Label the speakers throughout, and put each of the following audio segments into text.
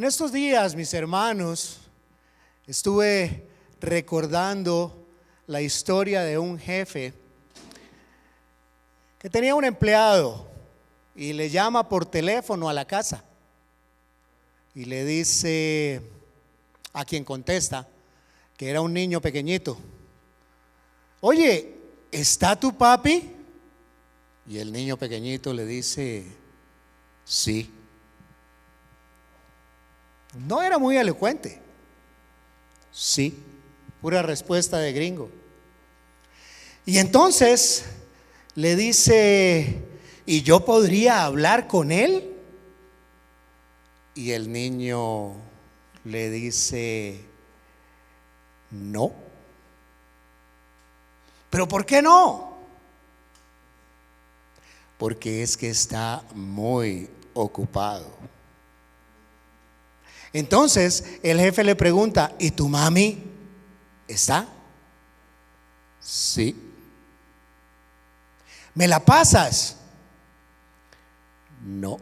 Speaker 1: En estos días, mis hermanos, estuve recordando la historia de un jefe que tenía un empleado y le llama por teléfono a la casa y le dice a quien contesta, que era un niño pequeñito: oye, ¿está tu papi? Y el niño pequeñito le dice: sí. No era muy elocuente. Sí, pura respuesta de gringo. Y entonces le dice: ¿y yo podría hablar con él? Y el niño le dice: no. ¿Pero por qué no? Porque es que está muy ocupado. Entonces el jefe le pregunta: ¿y tu mami está? Sí. ¿Me la pasas? No.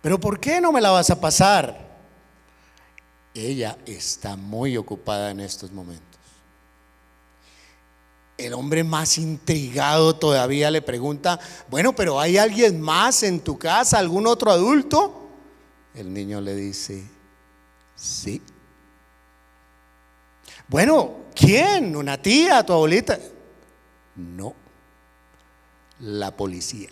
Speaker 1: ¿Pero por qué no me la vas a pasar? Ella está muy ocupada en estos momentos. El hombre, más intrigado todavía, le pregunta: bueno, pero ¿hay alguien más en tu casa, algún otro adulto? El niño le dice: sí. Bueno, ¿quién? ¿Una tía, tu abuelita? No, la policía.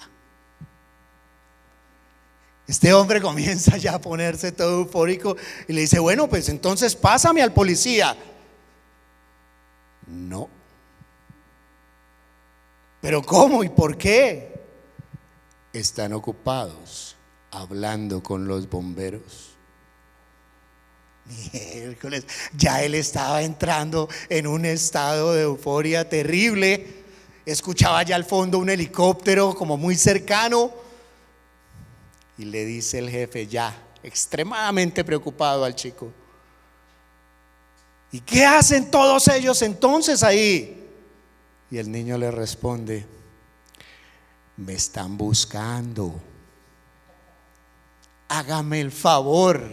Speaker 1: Este hombre comienza ya a ponerse todo eufórico y le dice: bueno, pues entonces pásame al policía. No. ¿Pero cómo y por qué? Están ocupados hablando con los bomberos. Miércoles, ya él estaba entrando en un estado de euforia terrible. Escuchaba ya al fondo un helicóptero como muy cercano. Y le dice el jefe, ya extremadamente preocupado, al chico: ¿y qué hacen todos ellos entonces ahí? Y el niño le responde: me están buscando. Hágame el favor,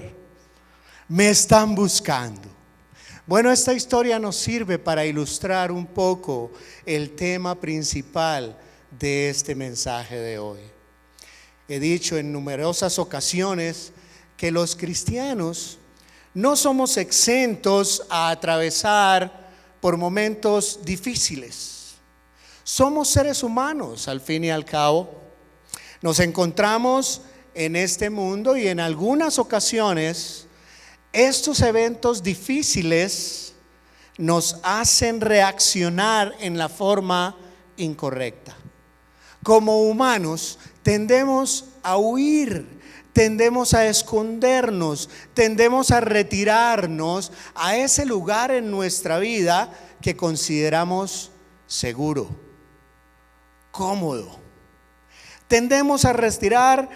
Speaker 1: me están buscando. Bueno, esta historia nos sirve para ilustrar un poco el tema principal de este mensaje de hoy. He dicho en numerosas ocasiones que los cristianos no somos exentos a atravesar por momentos difíciles. Somos seres humanos, al fin y al cabo. Nos encontramos en este mundo y en algunas ocasiones estos eventos difíciles nos hacen reaccionar en la forma incorrecta. Como humanos tendemos a huir, tendemos a escondernos, tendemos a retirarnos a ese lugar en nuestra vida que consideramos seguro, cómodo. Tendemos a retirarnos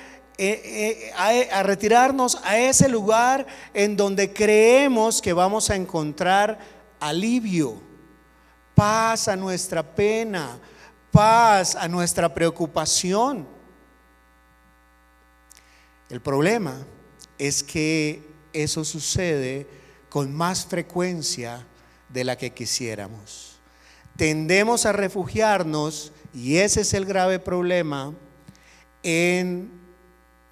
Speaker 1: a ese lugar en donde creemos que vamos a encontrar alivio, paz a nuestra pena, paz a nuestra preocupación. El problema es que eso sucede con más frecuencia de la que quisiéramos. Tendemos a refugiarnos, y ese es el grave problema, en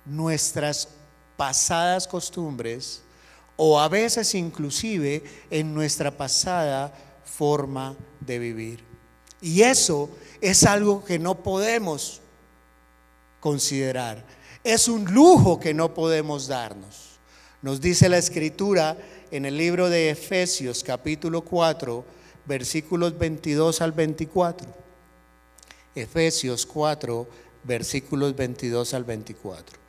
Speaker 1: nuestras pasadas costumbres, o a veces inclusive en nuestra pasada forma de vivir. Y eso es algo que no podemos considerar. Es un lujo que no podemos darnos. Nos dice la Escritura en el libro de Efesios capítulo 4, versículos 22 al 24. Efesios 4, versículos 22 al 24.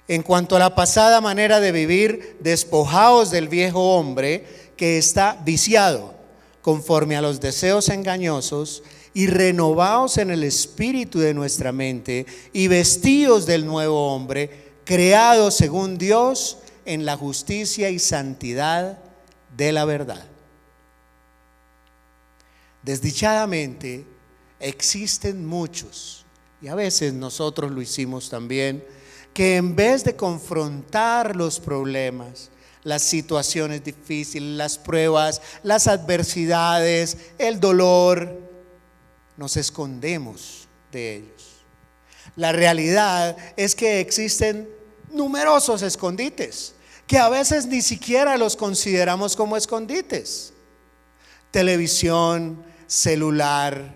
Speaker 1: En cuanto a la pasada manera de vivir, despojaos del viejo hombre que está viciado conforme a los deseos engañosos, y renovaos en el espíritu de nuestra mente, y vestíos del nuevo hombre, creado según Dios en la justicia y santidad de la verdad. Desdichadamente existen muchos, y a veces nosotros lo hicimos también, que en vez de confrontar los problemas, las situaciones difíciles, las pruebas, las adversidades, el dolor, nos escondemos de ellos. La realidad es que existen numerosos escondites que a veces ni siquiera los consideramos como escondites. Televisión, celular,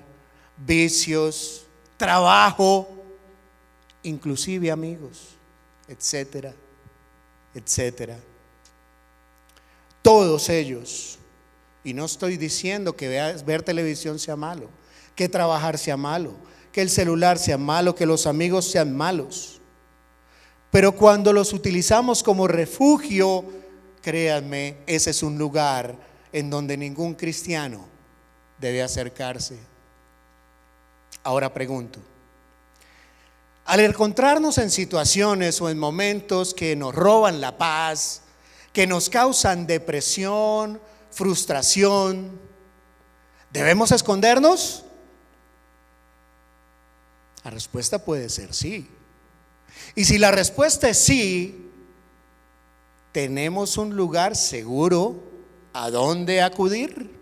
Speaker 1: vicios, trabajo, inclusive amigos, etcétera, etcétera. Todos ellos, y no estoy diciendo que ver televisión sea malo, que trabajar sea malo, que el celular sea malo, que los amigos sean malos, pero cuando los utilizamos como refugio, créanme, ese es un lugar en donde ningún cristiano debe acercarse. Ahora pregunto, al encontrarnos en situaciones o en momentos que nos roban la paz, que nos causan depresión, frustración, ¿debemos escondernos? La respuesta puede ser sí. Y si la respuesta es sí, ¿tenemos un lugar seguro a dónde acudir?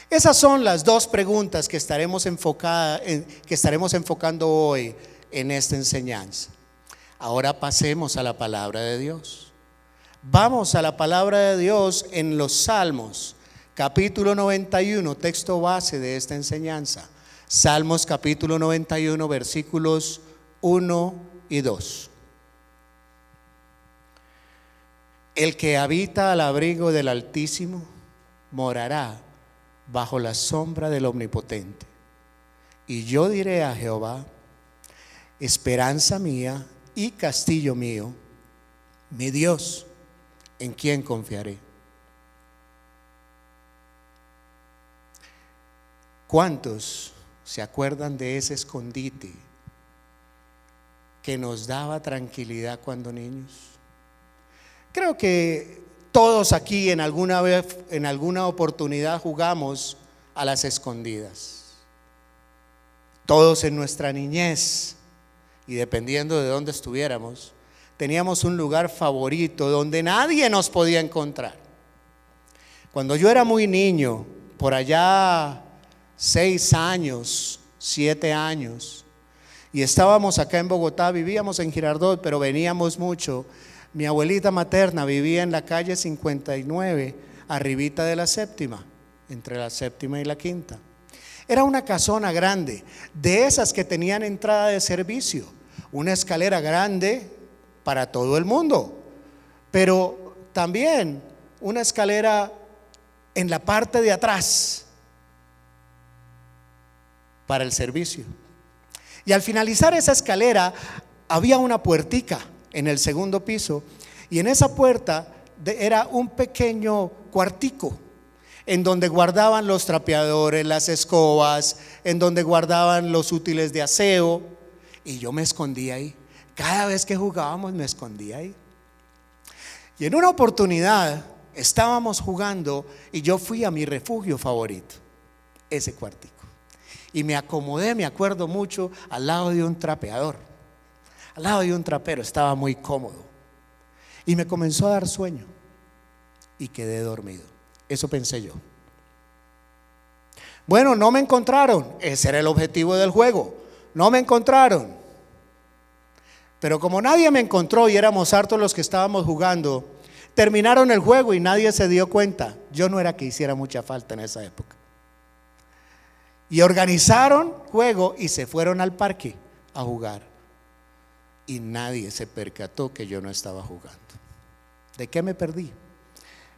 Speaker 1: Esas son las dos preguntas que estaremos enfocando hoy en esta enseñanza. Ahora pasemos a la palabra de Dios. Vamos a la palabra de Dios en los Salmos, capítulo 91, texto base de esta enseñanza. Salmos capítulo 91, versículos 1 y 2. El que habita al abrigo del Altísimo morará bajo la sombra del Omnipotente. Y yo diré a Jehová, esperanza mía y castillo mío, mi Dios, ¿en quién confiaré? ¿Cuántos se acuerdan de ese escondite que nos daba tranquilidad cuando niños? Creo que todos aquí en alguna vez, en alguna oportunidad jugamos a las escondidas. Todos en nuestra niñez, y dependiendo de dónde estuviéramos, teníamos un lugar favorito donde nadie nos podía encontrar. Cuando yo era muy niño, por allá 6 años, 7 años, y estábamos acá en Bogotá, vivíamos en Girardot, pero veníamos mucho. Mi abuelita materna vivía en la calle 59, arribita de la Séptima, entre la Séptima y la Quinta. Era una casona grande, de esas que tenían entrada de servicio, una escalera grande para todo el mundo, pero también una escalera en la parte de atrás para el servicio. Y al finalizar esa escalera había una puertica en el segundo piso, y en esa puerta era un pequeño cuartico en donde guardaban los trapeadores, las escobas, en donde guardaban los útiles de aseo, y yo me escondía ahí. Cada vez que jugábamos me escondía ahí. Y en una oportunidad estábamos jugando y yo fui a mi refugio favorito, ese cuartico, y me acomodé, me acuerdo mucho, al lado de un trapeador, al lado de un trapero. Estaba muy cómodo y me comenzó a dar sueño y quedé dormido. Eso pensé yo. Bueno, no me encontraron. Ese era el objetivo del juego. No me encontraron. Pero como nadie me encontró y éramos hartos los que estábamos jugando, terminaron el juego y nadie se dio cuenta. Yo no era que hiciera mucha falta en esa época. Y organizaron juego y se fueron al parque a jugar. Y nadie se percató que yo no estaba jugando. ¿De qué me perdí?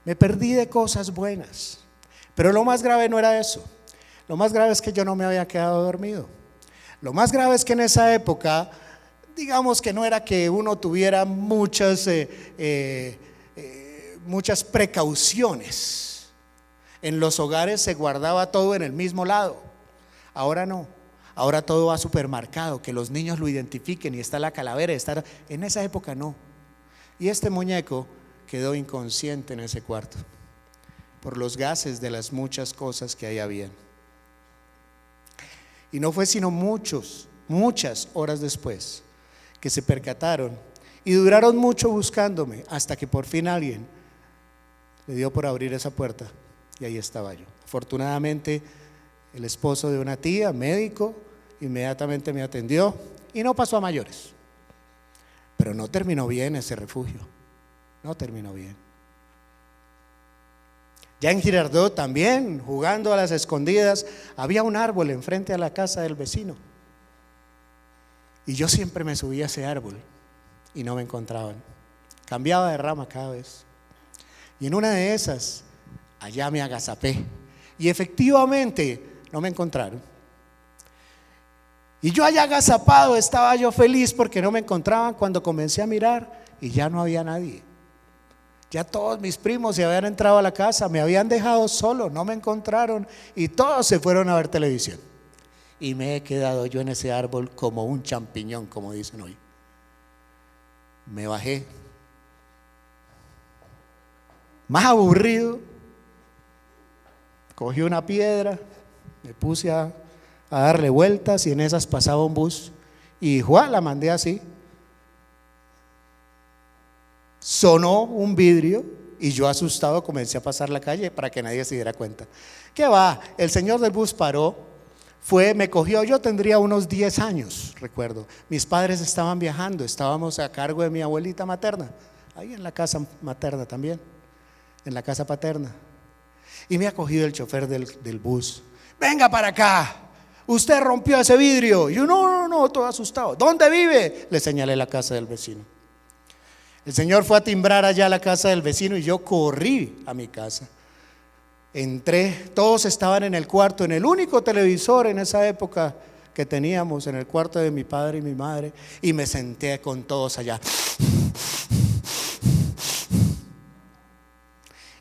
Speaker 1: Me perdí de cosas buenas. Pero lo más grave no era eso. Lo más grave es que yo no me había quedado dormido. Lo más grave es que en esa época, digamos que no era que uno tuviera muchas precauciones. En los hogares se guardaba todo en el mismo lado. Ahora no. Ahora todo va supermercado, que los niños lo identifiquen y está la calavera. En esa época no. Y este muñeco quedó inconsciente en ese cuarto por los gases de las muchas cosas que ahí habían. Y no fue sino muchas horas después que se percataron y duraron mucho buscándome hasta que por fin alguien le dio por abrir esa puerta y ahí estaba yo. Afortunadamente el esposo de una tía, médico, inmediatamente me atendió y no pasó a mayores. Pero no terminó bien ese refugio, no terminó bien. Ya en Girardot también, jugando a las escondidas, había un árbol enfrente a la casa del vecino. Y yo siempre me subía a ese árbol y no me encontraban. Cambiaba de rama cada vez. Y en una de esas, allá me agazapé. Y efectivamente no me encontraron. Y yo allá agazapado estaba yo feliz porque no me encontraban, cuando comencé a mirar y ya no había nadie. Ya todos mis primos se habían entrado a la casa, me habían dejado solo, no me encontraron y todos se fueron a ver televisión. Y me he quedado yo en ese árbol como un champiñón, como dicen hoy. Me bajé, más aburrido, cogí una piedra, me puse a darle vueltas y en esas pasaba un bus y ¡juá!, la mandé así. Sonó un vidrio y yo, asustado, comencé a pasar la calle para que nadie se diera cuenta. ¿Qué va? El señor del bus paró, me cogió. Yo tendría unos 10 años, recuerdo. Mis padres estaban viajando, estábamos a cargo de mi abuelita materna, ahí en la casa materna también, en la casa paterna. Y me ha cogido el chofer del bus. Venga para acá, usted rompió ese vidrio. Y yo, no, todo asustado. ¿Dónde vive? Le señalé la casa del vecino. El señor fue a timbrar allá a la casa del vecino y yo corrí a mi casa. Entré, todos estaban en el cuarto, en el único televisor en esa época que teníamos, en el cuarto de mi padre y mi madre, y me senté con todos allá.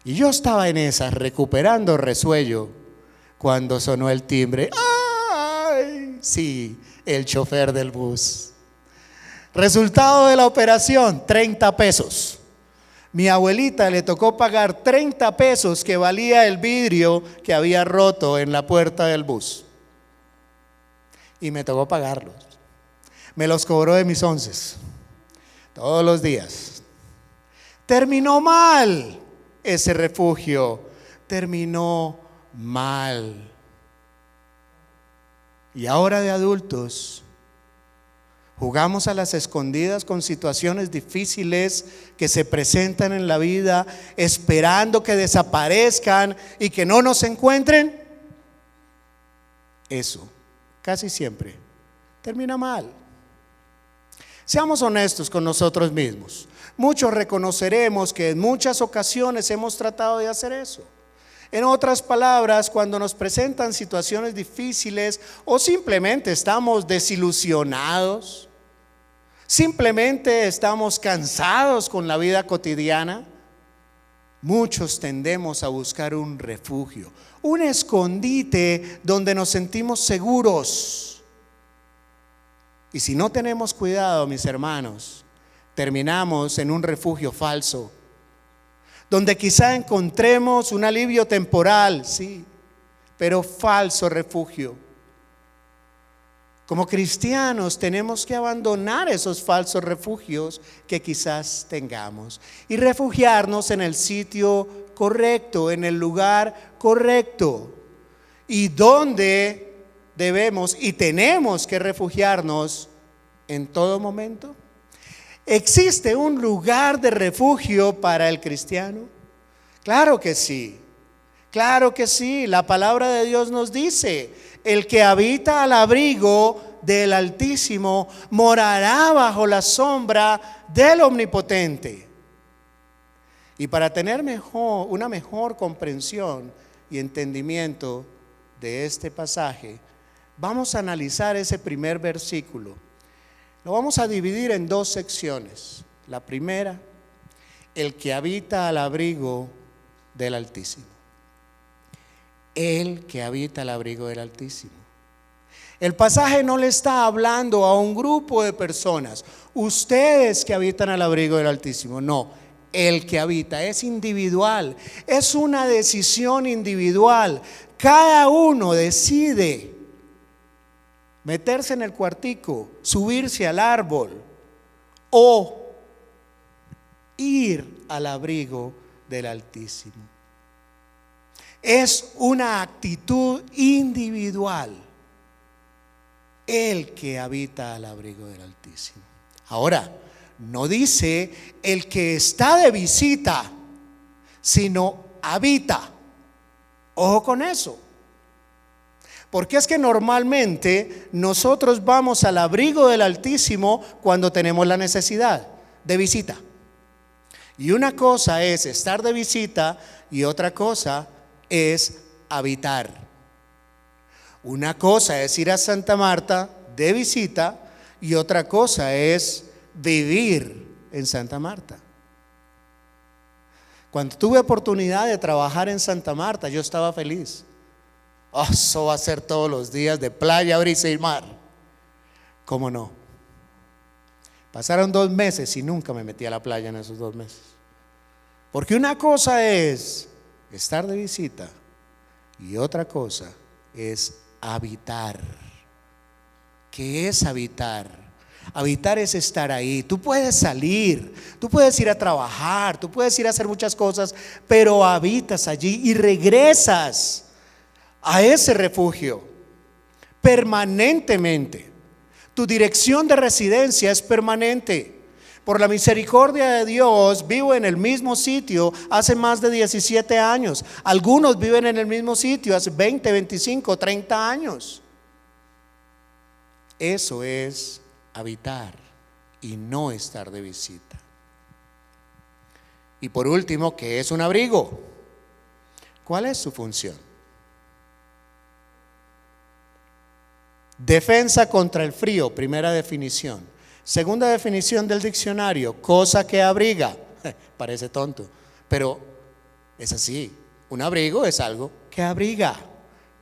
Speaker 1: Y yo estaba en esa, recuperando resuello, cuando sonó el timbre. ¡Ay! Sí, el chofer del bus. Resultado de la operación, 30 pesos. Mi abuelita le tocó pagar 30 pesos que valía el vidrio que había roto en la puerta del bus. Y me tocó pagarlos. Me los cobró de mis onces, todos los días. Terminó mal ese refugio, terminó mal. Y ahora de adultos, jugamos a las escondidas con situaciones difíciles que se presentan en la vida, esperando que desaparezcan y que no nos encuentren. Eso casi siempre termina mal. Seamos honestos con nosotros mismos. Muchos reconoceremos que en muchas ocasiones hemos tratado de hacer eso. En otras palabras, cuando nos presentan situaciones difíciles o simplemente estamos desilusionados, simplemente estamos cansados con la vida cotidiana, muchos tendemos a buscar un refugio, un escondite donde nos sentimos seguros. Y si no tenemos cuidado, mis hermanos, terminamos en un refugio falso, donde quizá encontremos un alivio temporal, sí, pero falso refugio. Como cristianos tenemos que abandonar esos falsos refugios que quizás tengamos y refugiarnos en el sitio correcto, en el lugar correcto. Y donde debemos y tenemos que refugiarnos en todo momento. ¿Existe un lugar de refugio para el cristiano? Claro que sí, claro que sí. La palabra de Dios nos dice: el que habita al abrigo del Altísimo morará bajo la sombra del Omnipotente. Y para tener una mejor comprensión y entendimiento de este pasaje, vamos a analizar ese primer versículo. Lo vamos a dividir en dos secciones. La primera, el que habita al abrigo del Altísimo. El que habita al abrigo del Altísimo. El pasaje no le está hablando a un grupo de personas, ustedes que habitan al abrigo del Altísimo. No, el que habita es individual, es una decisión individual. Cada uno decide meterse en el cuartico, subirse al árbol o ir al abrigo del Altísimo. Es una actitud individual el que habita al abrigo del Altísimo. Ahora, no dice el que está de visita, sino habita. Ojo con eso. Porque es que normalmente nosotros vamos al abrigo del Altísimo cuando tenemos la necesidad de visita. Y una cosa es estar de visita y otra cosa es habitar. Una cosa es ir a Santa Marta de visita y otra cosa es vivir en Santa Marta. Cuando tuve oportunidad de trabajar en Santa Marta, yo estaba feliz. Eso va a ser todos los días de playa, brisa y mar. ¿Cómo no? Pasaron 2 meses y nunca me metí a la playa en esos 2 meses. Porque una cosa es estar de visita y otra cosa es habitar. ¿Qué es habitar? Habitar es estar ahí. Tú puedes salir, tú puedes ir a trabajar, tú puedes ir a hacer muchas cosas, pero habitas allí y regresas a ese refugio permanentemente. Tu dirección de residencia es permanente. Por la misericordia de Dios, vivo en el mismo sitio hace más de 17 años. Algunos viven en el mismo sitio hace 20, 25, 30 años. Eso es habitar y no estar de visita. Y por último, ¿qué es un abrigo? ¿Cuál es su función? Defensa contra el frío, primera definición. Segunda definición del diccionario, cosa que abriga. Parece tonto, pero es así. Un abrigo es algo que abriga.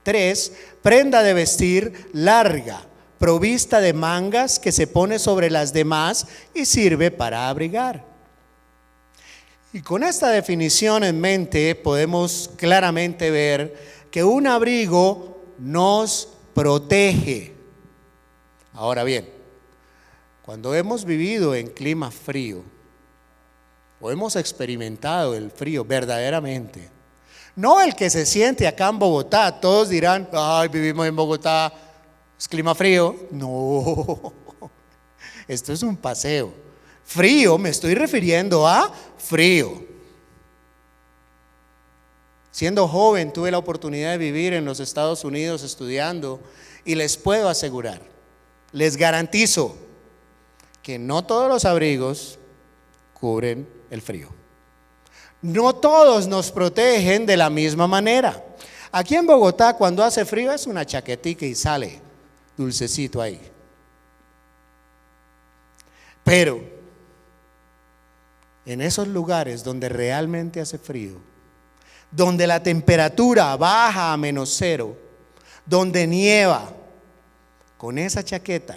Speaker 1: 3, prenda de vestir larga, provista de mangas que se pone sobre las demás y sirve para abrigar. Y con esta definición en mente podemos claramente ver que un abrigo nos protege. Ahora bien, cuando hemos vivido en clima frío o hemos experimentado el frío verdaderamente, no el que se siente acá en Bogotá, todos dirán, ay, vivimos en Bogotá, es clima frío. No, esto es un paseo. Frío, me estoy refiriendo a frío. Siendo joven tuve la oportunidad de vivir en los Estados Unidos estudiando y les puedo asegurar, les garantizo que no todos los abrigos cubren el frío. No todos nos protegen de la misma manera. Aquí en Bogotá cuando hace frío es una chaquetica y sale dulcecito ahí. Pero en esos lugares donde realmente hace frío, donde la temperatura baja a -0, donde nieva, con esa chaqueta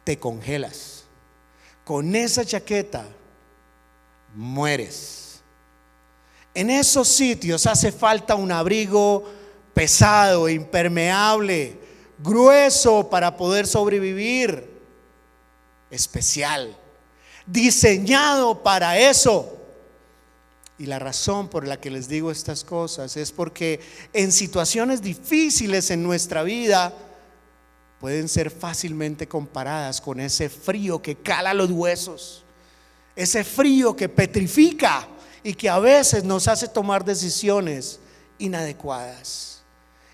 Speaker 1: te congelas. Con esa chaqueta mueres. En esos sitios hace falta un abrigo pesado, impermeable, grueso para poder sobrevivir, especial, diseñado para eso. Y la razón por la que les digo estas cosas es porque en situaciones difíciles en nuestra vida pueden ser fácilmente comparadas con ese frío que cala los huesos, ese frío que petrifica y que a veces nos hace tomar decisiones inadecuadas.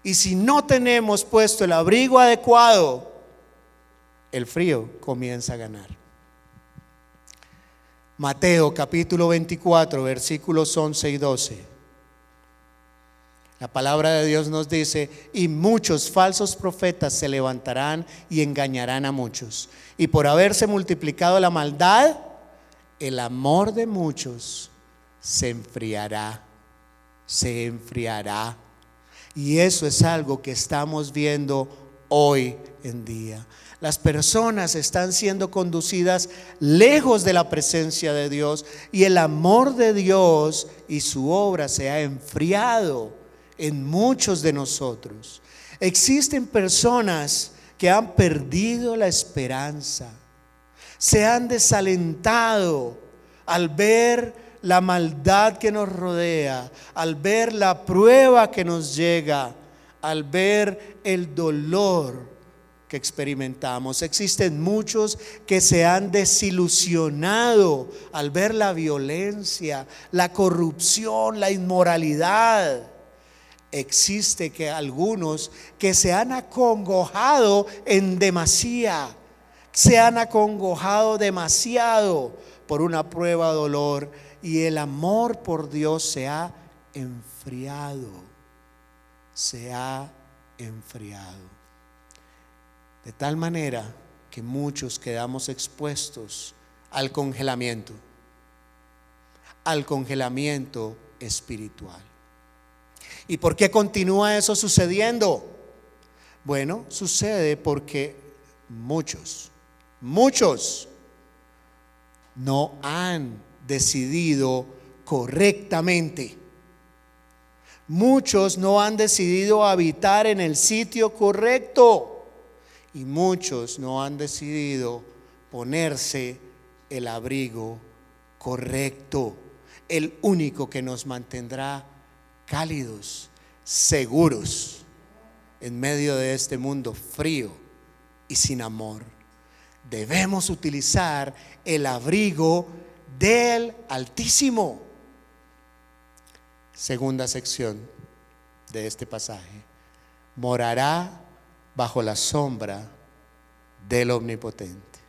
Speaker 1: Y si no tenemos puesto el abrigo adecuado, el frío comienza a ganar. Mateo capítulo 24, versículos 11 y 12. La palabra de Dios nos dice: y muchos falsos profetas se levantarán y engañarán a muchos. Y por haberse multiplicado la maldad, el amor de muchos se enfriará. Se enfriará. Y eso es algo que estamos viendo hoy en día. Las personas están siendo conducidas lejos de la presencia de Dios y el amor de Dios y su obra se ha enfriado en muchos de nosotros. Existen personas que han perdido la esperanza, se han desalentado al ver la maldad que nos rodea, al ver la prueba que nos llega, al ver el dolor que experimentamos. Existen muchos que se han desilusionado al ver la violencia, la corrupción, la inmoralidad. Existe que algunos que se han acongojado en demasía, se han acongojado demasiado por una prueba de dolor, y el amor por Dios se ha enfriado, se ha enfriado. De tal manera que muchos quedamos expuestos al congelamiento espiritual. ¿Y por qué continúa eso sucediendo? Bueno, sucede porque muchos no han decidido correctamente. Muchos no han decidido habitar en el sitio correcto. Y muchos no han decidido ponerse el abrigo correcto, el único que nos mantendrá cálidos, seguros en medio de este mundo frío y sin amor. Debemos utilizar el abrigo del Altísimo. Segunda sección de este pasaje: morará bajo la sombra del Omnipotente.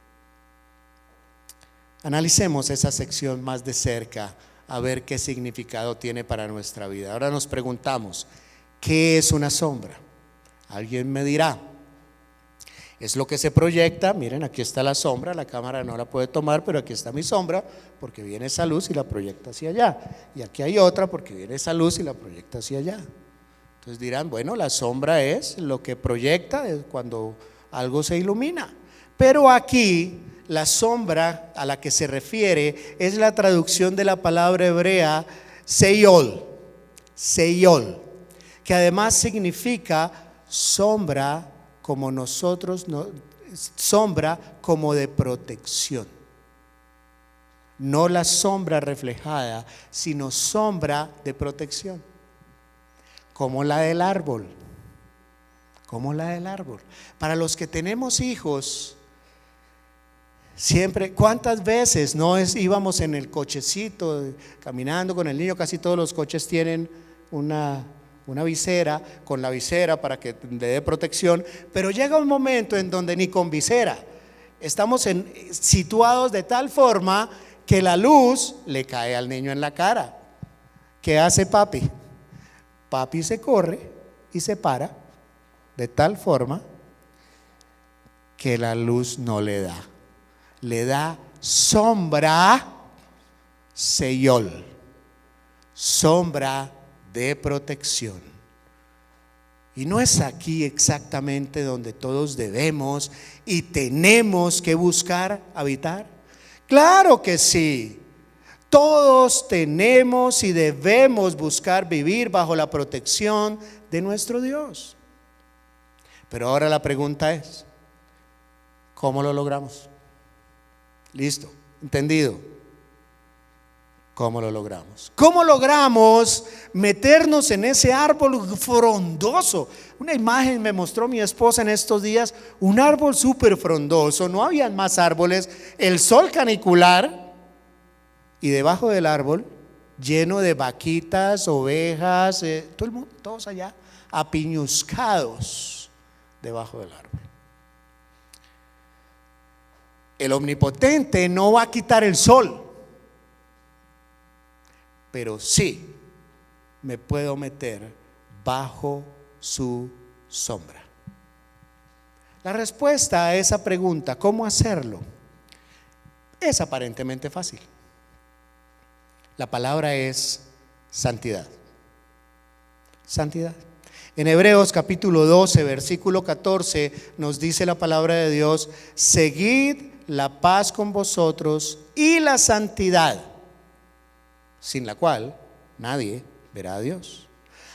Speaker 1: Analicemos esa sección más de cerca, a ver qué significado tiene para nuestra vida. Ahora nos preguntamos, ¿qué es una sombra? Alguien me dirá, es lo que se proyecta. Miren, aquí está la sombra, la cámara no la puede tomar, pero aquí está mi sombra, porque viene esa luz y la proyecta hacia allá. Y aquí hay otra porque viene esa luz y la proyecta hacia allá. Entonces dirán, bueno, la sombra es lo que proyecta cuando algo se ilumina. Pero aquí la sombra a la que se refiere es la traducción de la palabra hebrea seiol, que además significa sombra como nosotros, sombra como de protección. No la sombra reflejada, sino sombra de protección. Como la del árbol. Para los que tenemos hijos, siempre, ¿cuántas veces íbamos en el cochecito caminando con el niño? Casi todos los coches tienen una visera, con la visera para que le dé protección, pero llega un momento en donde ni con visera estamos situados de tal forma que la luz le cae al niño en la cara. ¿Qué hace papi? Papi se corre y se para de tal forma que la luz no le da sombra seiol, sombra de protección. Y no es aquí exactamente donde todos debemos y tenemos que buscar habitar. Claro que sí. Todos tenemos y debemos buscar vivir bajo la protección de nuestro Dios. Pero ahora la pregunta es, ¿cómo lo logramos? Listo, entendido. ¿Cómo lo logramos? ¿Cómo logramos meternos en ese árbol frondoso? Una imagen me mostró mi esposa en estos días, un árbol súper frondoso, no habían más árboles, el sol canicular y debajo del árbol lleno de vaquitas, ovejas, todo el mundo, todos allá apiñuscados debajo del árbol. El Omnipotente no va a quitar el sol, pero sí me puedo meter bajo su sombra. La respuesta a esa pregunta, ¿cómo hacerlo?, es aparentemente fácil. La palabra es santidad. Santidad. En Hebreos capítulo 12, versículo 14 nos dice la palabra de Dios: seguid la paz con vosotros y la santidad, sin la cual nadie verá a Dios.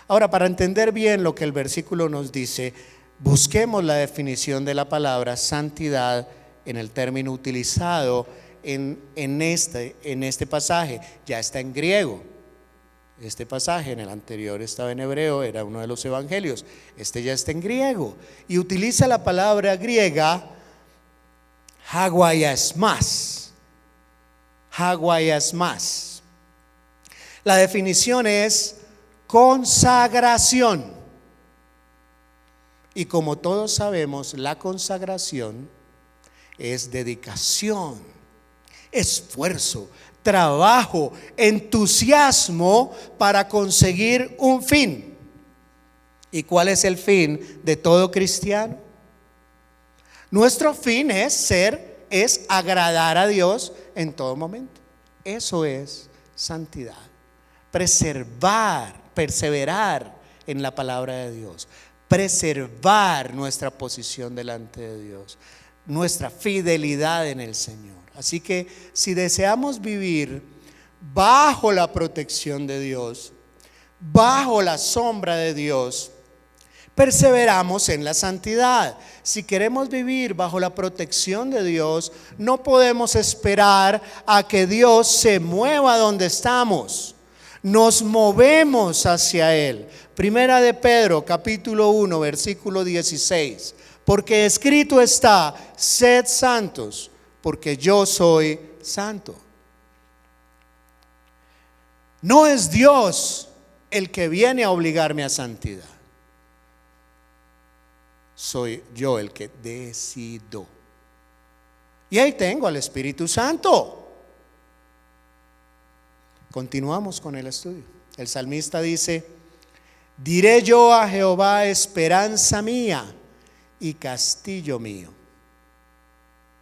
Speaker 1: Ahora, para entender bien lo que el versículo nos dice, busquemos la definición de la palabra santidad en el término utilizado en este pasaje. Ya está en griego. Este pasaje en el anterior estaba en hebreo, era uno de los evangelios. Este ya está en griego y utiliza la palabra griega hagiasmas. Hagiasmas. La definición es consagración. Y como todos sabemos, la consagración es dedicación, esfuerzo, trabajo, entusiasmo para conseguir un fin. ¿Y cuál es el fin de todo cristiano? Nuestro fin es agradar a Dios en todo momento. Eso es santidad. Perseverar en la palabra de Dios. Preservar nuestra posición delante de Dios, nuestra fidelidad en el Señor. Así que si deseamos vivir bajo la protección de Dios, bajo la sombra de Dios, perseveramos en la santidad. Si queremos vivir bajo la protección de Dios, no podemos esperar a que Dios se mueva donde estamos. Nos movemos hacia Él. Primera de Pedro, capítulo 1, versículo 16. Porque escrito está: sed santos, porque yo soy santo. No es Dios el que viene a obligarme a santidad. Soy yo el que decido. Y ahí tengo al Espíritu Santo. Continuamos con el estudio. El salmista dice: diré yo a Jehová, esperanza mía y castillo mío,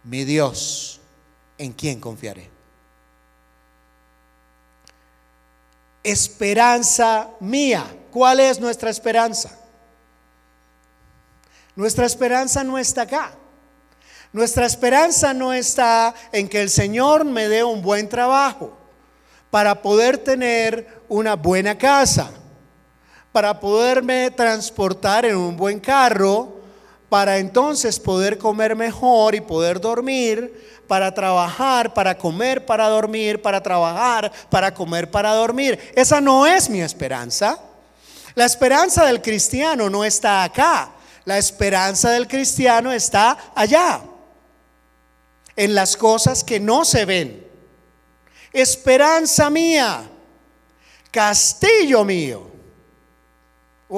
Speaker 1: mi Dios, ¿en quién confiaré? Esperanza mía. ¿Cuál es nuestra esperanza? Nuestra esperanza no está acá. Nuestra esperanza no está en que el Señor me dé un buen trabajo para poder tener una buena casa, para poderme transportar en un buen carro, para entonces poder comer mejor y poder dormir, para trabajar, para comer, para dormir, para trabajar, para comer, para dormir. Esa no es mi esperanza. La esperanza del cristiano no está acá. La esperanza del cristiano está allá, en las cosas que no se ven. Esperanza mía, castillo mío.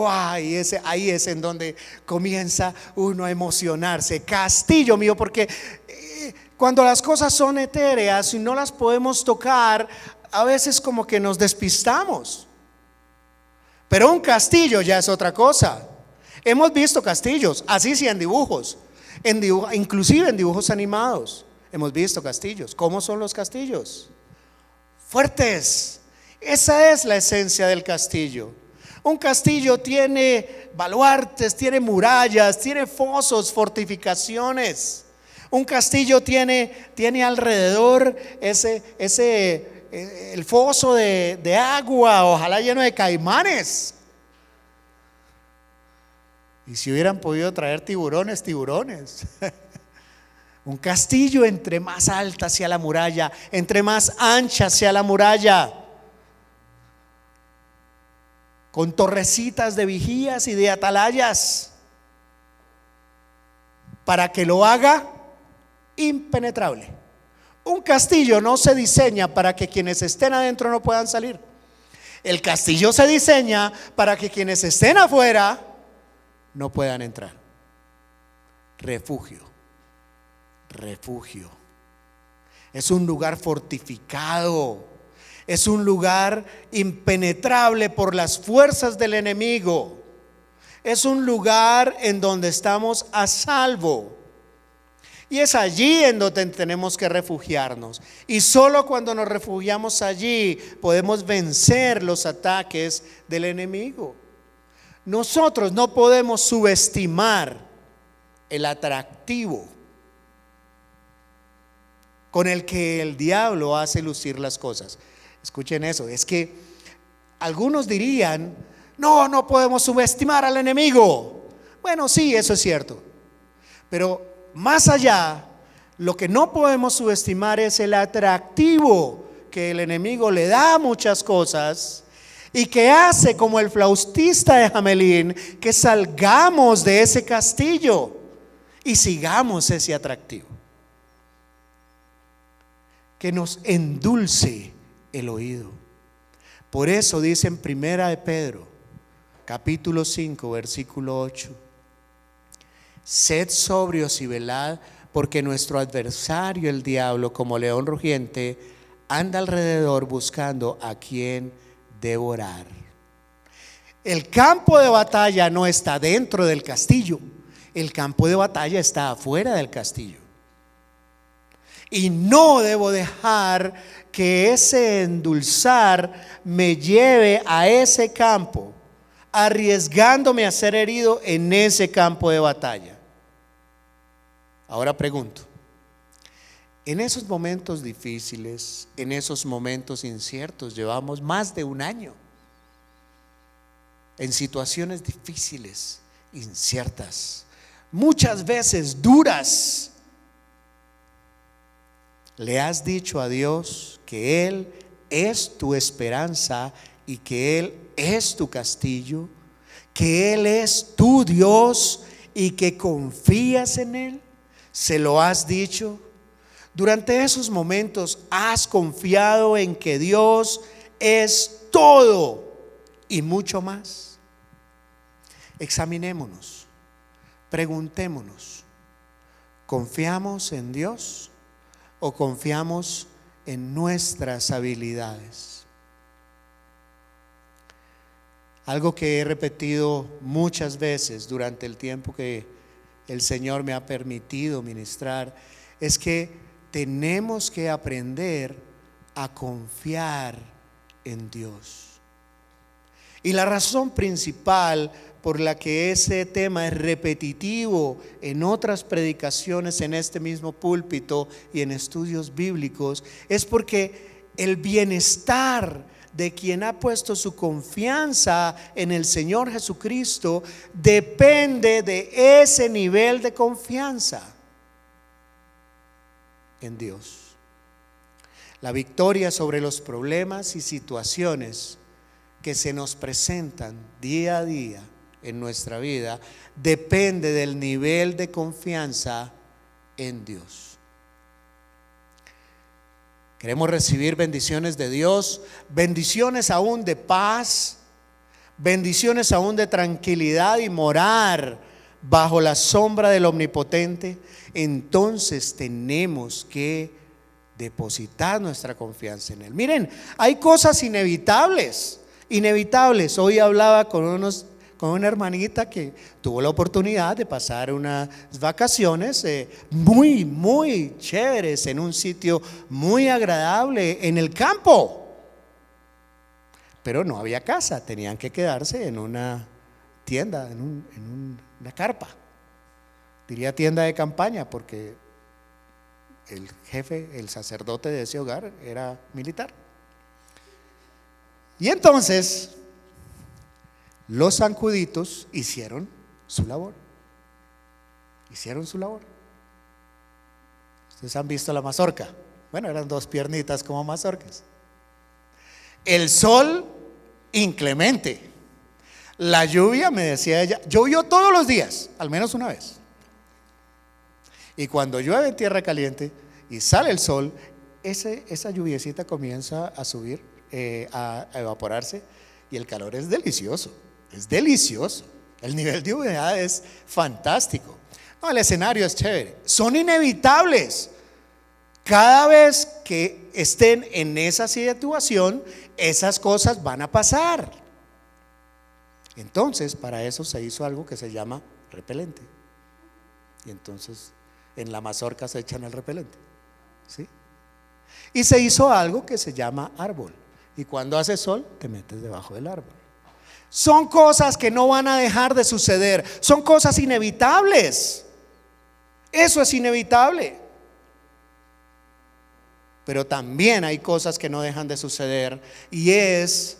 Speaker 1: Ahí es en donde comienza uno a emocionarse. Castillo mío, porque cuando las cosas son etéreas y no las podemos tocar, a veces como que nos despistamos. Pero un castillo ya es otra cosa. Hemos visto castillos, así sí en dibujos, inclusive en dibujos animados. Hemos visto castillos. ¿Cómo son los castillos? Fuertes. Esa es la esencia del castillo. Un castillo tiene baluartes, tiene murallas, tiene fosos, fortificaciones. Un castillo tiene alrededor el foso de agua, ojalá lleno de caimanes. Y si hubieran podido traer tiburones. Un castillo, entre más alta sea la muralla, entre más ancha sea la muralla, con torrecitas de vigías y de atalayas, para que lo haga impenetrable. Un castillo no se diseña para que quienes estén adentro no puedan salir. El castillo se diseña para que quienes estén afuera no puedan entrar. Refugio. Es un lugar fortificado. Es un lugar impenetrable por las fuerzas del enemigo. Es un lugar en donde estamos a salvo. Y es allí en donde tenemos que refugiarnos. Y solo cuando nos refugiamos allí podemos vencer los ataques del enemigo. Nosotros no podemos subestimar el atractivo con el que el diablo hace lucir las cosas. Escuchen eso, es que algunos dirían: no podemos subestimar al enemigo. Bueno, sí, eso es cierto, pero más allá, Lo que no podemos subestimar es el atractivo que el enemigo le da a muchas cosas y que hace, como el flautista de Hamelín, que salgamos de ese castillo y sigamos ese atractivo, que nos endulce el oído. Por eso dice en Primera de Pedro, capítulo 5, versículo 8: sed sobrios y velad, porque nuestro adversario el diablo, como león rugiente, anda alrededor buscando a quien devorar. El campo de batalla no está dentro del castillo, el campo de batalla está afuera del castillo. Y no debo dejar que ese endulzar me lleve a ese campo, arriesgándome a ser herido en ese campo de batalla. Ahora pregunto, en esos momentos difíciles, en esos momentos inciertos, llevamos más de un año en situaciones difíciles, inciertas, muchas veces duras. ¿Le has dicho a Dios que Él es tu esperanza y que Él es tu castillo? ¿Que Él es tu Dios y que confías en Él? ¿Se lo has dicho? Durante esos momentos, ¿has confiado en que Dios es todo y mucho más? Examinémonos, preguntémonos: ¿confiamos en Dios o confiamos en nuestras habilidades? Algo que he repetido muchas veces durante el tiempo que el Señor me ha permitido ministrar es que tenemos que aprender a confiar en Dios. Y la razón principal por la que ese tema es repetitivo en otras predicaciones en este mismo púlpito y en estudios bíblicos es porque el bienestar de quien ha puesto su confianza en el Señor Jesucristo depende de ese nivel de confianza en Dios. La victoria sobre los problemas y situaciones que se nos presentan día a día en nuestra vida depende del nivel de confianza en Dios. Queremos recibir bendiciones de Dios, bendiciones aún de paz, bendiciones aún de tranquilidad y morar bajo la sombra del Omnipotente. Entonces tenemos que depositar nuestra confianza en Él. Miren, hay cosas inevitables. Hoy hablaba con una hermanita que tuvo la oportunidad de pasar unas vacaciones muy chéveres en un sitio muy agradable en el campo, pero no había casa, tenían que quedarse en una tienda, en una carpa. Diría tienda de campaña porque el jefe, el sacerdote de ese hogar era militar. Y entonces los zancuditos hicieron su labor. Ustedes han visto la mazorca. Bueno, eran dos piernitas como mazorcas. El sol inclemente. La lluvia, me decía ella, llovió todos los días, al menos una vez. Y cuando llueve en tierra caliente y sale el sol, esa lluviecita comienza a subir, a evaporarse, y el calor es delicioso. Es delicioso. El nivel de humedad es fantástico. No, el escenario es chévere. Son inevitables. Cada vez que estén en esa situación, esas cosas van a pasar. Entonces, para eso se hizo algo que se llama repelente. Y entonces, en la mazorca se echan el repelente, ¿sí? Y se hizo algo que se llama árbol. Y cuando hace sol, te metes debajo del árbol. Son cosas que no van a dejar de suceder. Son cosas inevitables. Eso es inevitable. Pero también hay cosas que no dejan de suceder, y es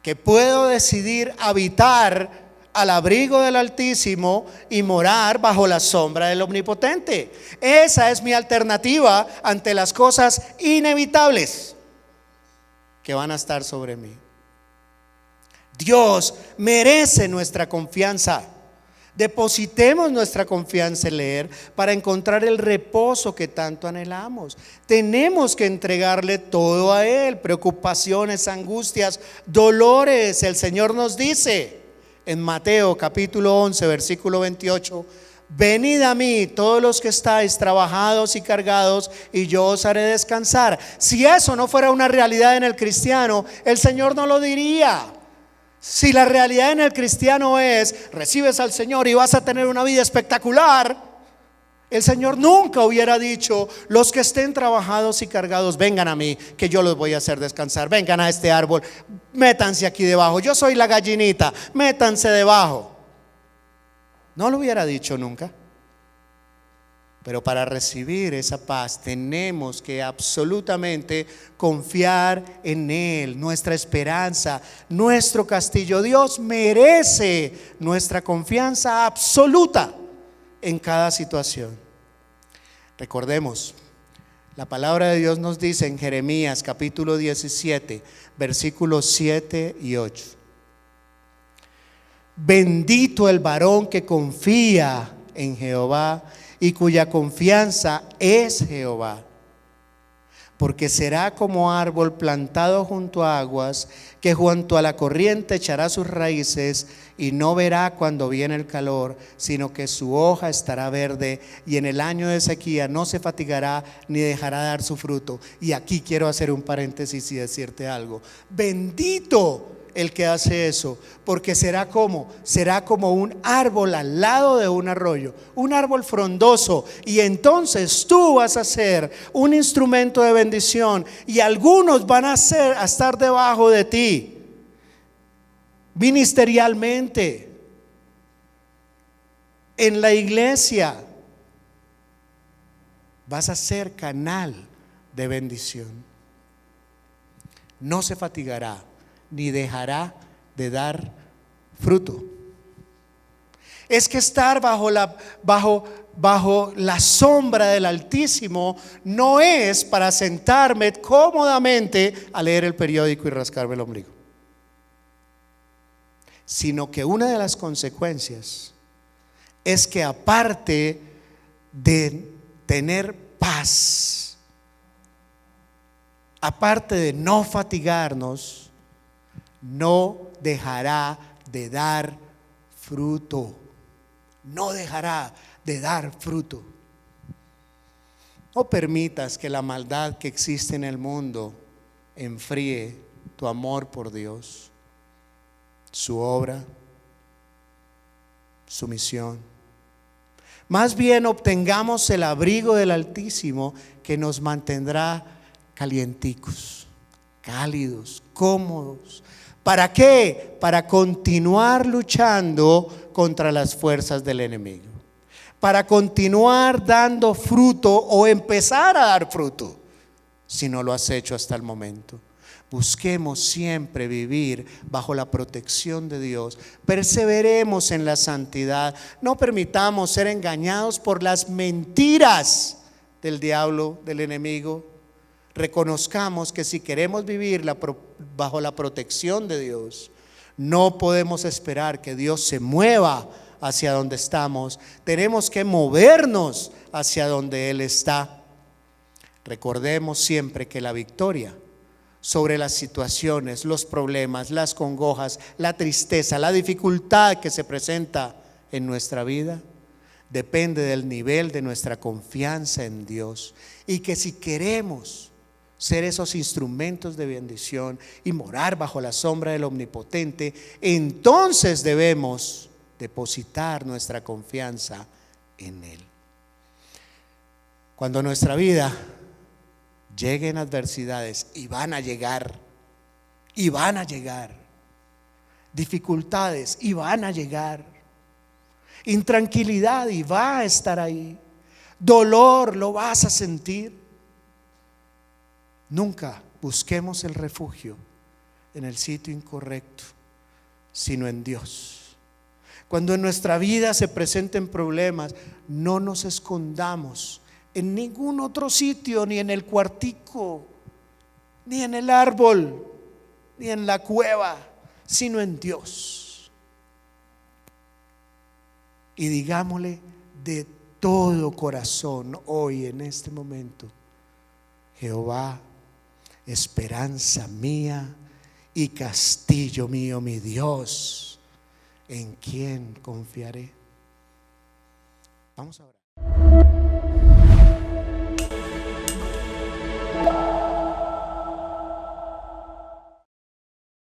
Speaker 1: que puedo decidir habitar al abrigo del Altísimo y morar bajo la sombra del Omnipotente. Esa es mi alternativa ante las cosas inevitables que van a estar sobre mí. Dios merece nuestra confianza. Depositemos nuestra confianza en leer para encontrar el reposo que tanto anhelamos. Tenemos que entregarle todo a Él: preocupaciones, angustias, dolores. El Señor nos dice en Mateo capítulo 11 versículo 28: venid a mí todos los que estáis trabajados y cargados, y yo os haré descansar. Si eso no fuera una realidad en el cristiano, el Señor no lo diría. Si la realidad en el cristiano es: recibes al Señor y vas a tener una vida espectacular, el Señor nunca hubiera dicho: los que estén trabajados y cargados, vengan a mí, que yo los voy a hacer descansar. Vengan a este árbol, métanse aquí debajo, yo soy la gallinita, métanse debajo. No lo hubiera dicho nunca. Pero para recibir esa paz tenemos que absolutamente confiar en Él, nuestra esperanza, nuestro castillo. Dios merece nuestra confianza absoluta en cada situación. Recordemos, la palabra de Dios nos dice en Jeremías capítulo 17 versículos 7 y 8: bendito el varón que confía en Jehová y cuya confianza es Jehová, porque será como árbol plantado junto a aguas, que junto a la corriente echará sus raíces y no verá cuando viene el calor, sino que su hoja estará verde, y en el año de sequía no se fatigará ni dejará dar su fruto. Y aquí quiero hacer un paréntesis y decirte algo: bendito el que hace eso, porque será como un árbol al lado de un arroyo, un árbol frondoso, y entonces tú vas a ser un instrumento de bendición, y algunos van a estar debajo de ti ministerialmente, en la iglesia. Vas a ser canal de bendición. No se fatigará ni dejará de dar fruto. Es que estar bajo la sombra del Altísimo no es para sentarme cómodamente a leer el periódico y rascarme el ombligo, sino que una de las consecuencias es que, aparte de tener paz, aparte de no fatigarnos, no dejará de dar fruto. No dejará de dar fruto. No permitas que la maldad que existe en el mundo enfríe tu amor por Dios, su obra, su misión. Más bien obtengamos el abrigo del Altísimo, que nos mantendrá calienticos, cálidos, cómodos. ¿Para qué? Para continuar luchando contra las fuerzas del enemigo, para continuar dando fruto o empezar a dar fruto si no lo has hecho hasta el momento. Busquemos siempre vivir bajo la protección de Dios. Perseveremos en la santidad. No permitamos ser engañados por las mentiras del diablo, del enemigo. Reconozcamos que si queremos vivir bajo la protección de Dios, no podemos esperar que Dios se mueva hacia donde estamos. Tenemos que movernos hacia donde Él está. Recordemos siempre que la victoria sobre las situaciones, los problemas, las congojas, la tristeza, la dificultad que se presenta en nuestra vida depende del nivel de nuestra confianza en Dios, y que si queremos ser esos instrumentos de bendición y morar bajo la sombra del Omnipotente, entonces debemos depositar nuestra confianza en Él. Cuando nuestra vida lleguen adversidades, y van a llegar, dificultades, y van a llegar, intranquilidad, y va a estar ahí, dolor, lo vas a sentir. Nunca busquemos el refugio en el sitio incorrecto, sino en Dios. Cuando en nuestra vida se presenten problemas, no nos escondamos en ningún otro sitio, ni en el cuartico, ni en el árbol, ni en la cueva, sino en Dios. Y digámosle de todo corazón hoy, en este momento: Jehová, esperanza mía y castillo mío, mi Dios, ¿en quién confiaré? Vamos a orar.